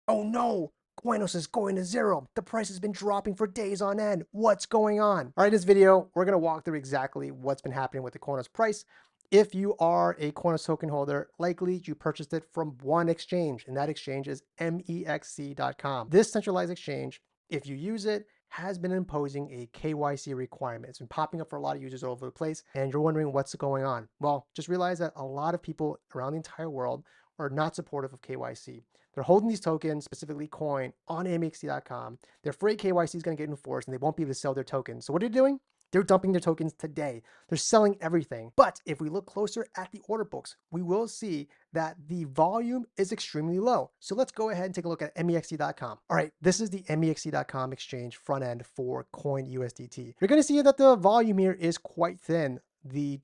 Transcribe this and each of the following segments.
Oh no, Koinos is going to zero. The price has been dropping for days on end. What's going on? All right, in this video, we're going to walk through exactly what's been happening with the Koinos price. If you are a Koinos token holder, likely you purchased it from one exchange, and that exchange is mexc.com. This centralized exchange, if you use it, has been imposing a KYC requirement. It's been popping up for a lot of users all over the place, and you're wondering what's going on. Well, just realize that a lot of people around the entire world are not supportive of KYC. They're holding these tokens, specifically coin, on mexc.com. They're afraid KYC is going to get enforced and they won't be able to sell their tokens. So what are they doing? They're dumping their tokens today. They're selling everything. But if we look closer at the order books, we will see that the volume is extremely low. So let's go ahead and take a look at mexc.com. All right, this is the mexc.com exchange front end for Coin USDT. You're going to see that the volume here is quite thin. The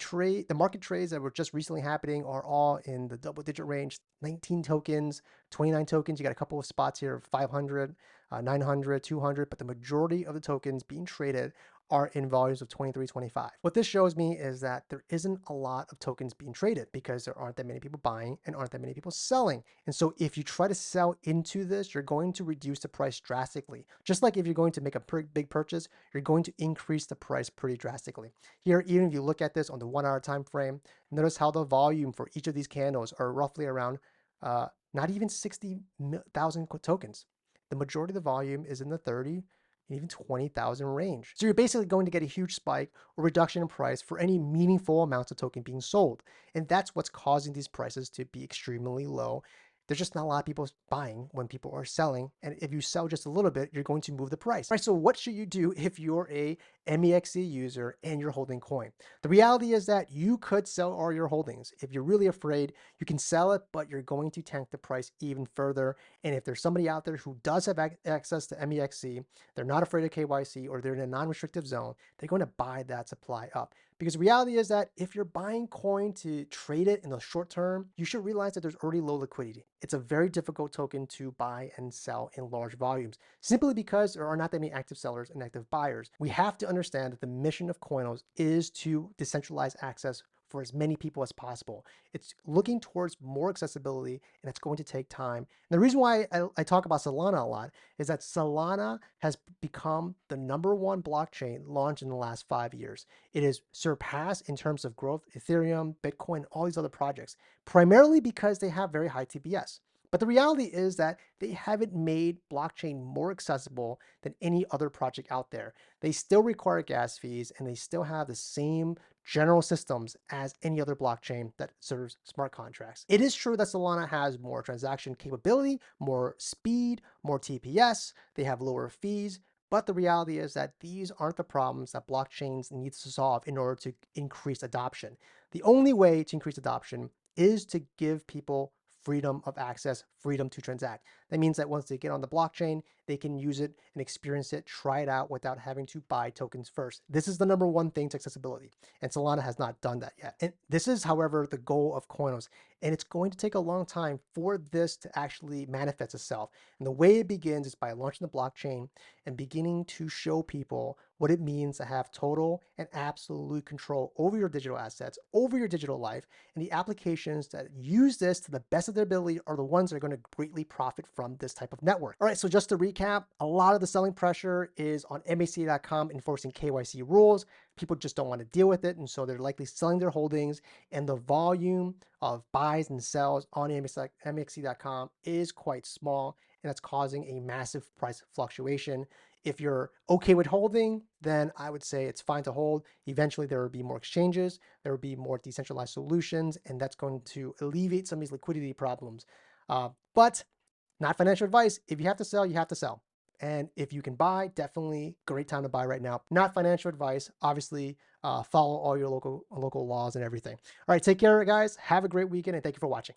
market trades that were just recently happening are all in the double digit range, 19 tokens, 29 tokens. You got a couple of spots here of 500, 900, 200, but the majority of the tokens being traded are in volumes of 23, 25. What this shows me is that there isn't a lot of tokens being traded because there aren't that many people buying and aren't that many people selling. And so if you try to sell into this, you're going to reduce the price drastically. Just like if you're going to make a big purchase, you're going to increase the price pretty drastically. Here, even if you look at this on the 1 hour time frame, notice how the volume for each of these candles are roughly around not even 60,000 tokens. The majority of the volume is in the 30 and even 20,000 range. So you're basically going to get a huge spike or reduction in price for any meaningful amounts of token being sold. And that's what's causing these prices to be extremely low. There's just not a lot of people buying when people are selling. And if you sell just a little bit, you're going to move the price. All right, so what should you do if you're a MEXC user and you're holding coin? The reality is that you could sell all your holdings. If you're really afraid, you can sell it, but you're going to tank the price even further. And if there's somebody out there who does have access to MEXC, they're not afraid of KYC, or they're in a non-restrictive zone, they're going to buy that supply up. Because the reality is that if you're buying coin to trade it in the short term, you should realize that there's already low liquidity. It's a very difficult token to buy and sell in large volumes, simply because there are not that many active sellers and active buyers. We have to understand that the mission of Koinos is to decentralize access for as many people as possible. It's looking towards more accessibility, and it's going to take time. And the reason why I talk about Solana a lot is that Solana has become the #1 blockchain launched in the last 5 years. It is surpassed in terms of growth Ethereum, Bitcoin, all these other projects, primarily because they have very high TPS. But the reality is that they haven't made blockchain more accessible than any other project out there. They still require gas fees, and they still have the same general systems as any other blockchain that serves smart contracts. It is true that Solana has more transaction capability, more speed, more TPS, they have lower fees, but the reality is that these aren't the problems that blockchains need to solve in order to increase adoption. The only way to increase adoption is to give people freedom of access, freedom to transact. That means that once they get on the blockchain, they can use it and experience it, try it out without having to buy tokens first. This is the #1 thing to accessibility, and Solana has not done that yet. And this is, however, the goal of Koinos, and it's going to take a long time for this to actually manifest itself. And the way it begins is by launching the blockchain and beginning to show people what it means to have total and absolute control over your digital assets, over your digital life, and the applications that use this to the best of their ability are the ones that are going to greatly profit from this type of network. All right, so just to recap, a lot of the selling pressure is on mexc.com enforcing KYC rules. People just don't want to deal with it, and so they're likely selling their holdings, and the volume of buys and sells on mexc.com is quite small, and that's causing a massive price fluctuation. If you're okay with holding, then I would say it's fine to hold. Eventually, there will be more exchanges, there will be more decentralized solutions, and that's going to alleviate some of these liquidity problems. But not financial advice. If you have to sell, you have to sell. And if you can buy, definitely great time to buy right now. Not financial advice. Obviously, follow all your local laws and everything. All right, take care, guys. Have a great weekend, and thank you for watching.